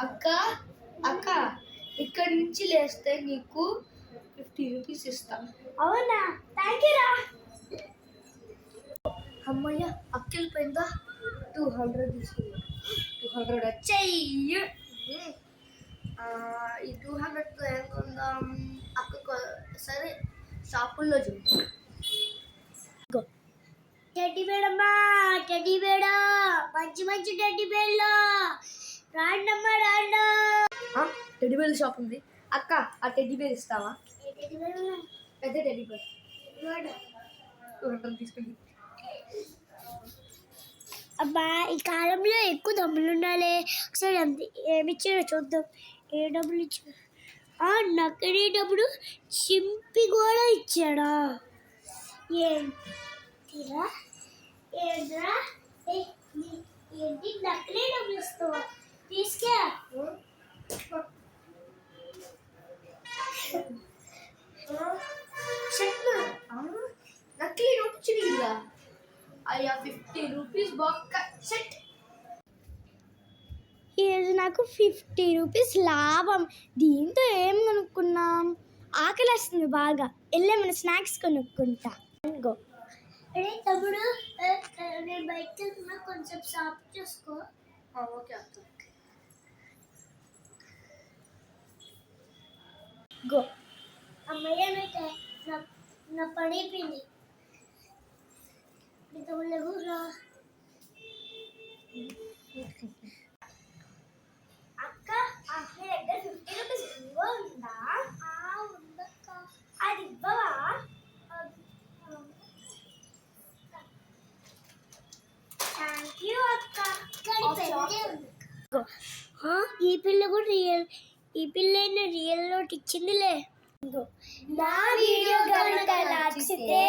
అక్క అక్క ఇక్కడి నుంచి లేస్తే నీకు 50 రూపీస్ ఇస్తాను. అవునా? థ్యాంక్ యూ రా. అమ్మయ్య అక్క వెళ్ళిపోయిందా? 200 తీసుకున్నా. 200 వచ్చాయి. ఈ 200తో ఏం కొందాం? అక్క సరే షాపుల్లో చూద్దాం. టెడ్డీ బేడమ్మా, టెడ్డీ బేడా, మంచి మంచి టెడ్డీ బేళ్ళు రాండమ్మా రాండా. టెడ్డీ బేర్ షాప్ ఉంది. అక్క ఆ టెడ్డీ బేర్ ఇస్తావా? టెడ్డీ బేడు పెద్ద టెడ్డీ బేర్ 200 తీసుకుంది. అబ్బా, ఈ కాలంలో ఎక్కువ డబ్బులు ఉండాలి. ఒకసారి ఏమిచ్చారో చూద్దాం. ఏ డబ్బులు ఇచ్చాడు? నకిలీ డబ్బులు చింపి కూడా ఇచ్చాడా? ఏంటిరా ఏంట్రా ఏంటి నకిలీ డబ్బులు ఇస్తావా? తీసుకే నకిలీ నోటు చిరిగిందా? అయ్యా 50 రూపీస్ బొక్క సెట్. ఈరోజు నాకు 50 రూపీస్ లాభం. దీంతో ఏం కొనుక్కున్నాం? ఆకలి వస్తుంది బాగా. వెళ్ళేమైనా స్నాక్స్ కొనుక్కుంటా. అనుకో అరే తమ్ముడు, నేను బయట కొంచెం షాప్ చేసుకో. ఓకే అక్క. గో అమ్మయ్య, నా పని అయిపోయింది. అక్క, మీ దగ్గర 50 రూపీస్ బింగో ఉందా? ఉందక్క. అది ఇవ్వవా? థ్యాంక్ యూ అక్క. ఈ పిల్ల కూడా ఈ పిల్ల రియల్ నోట్ ఇచ్చిందిలే. నా వీడియో కనుక నచ్చితే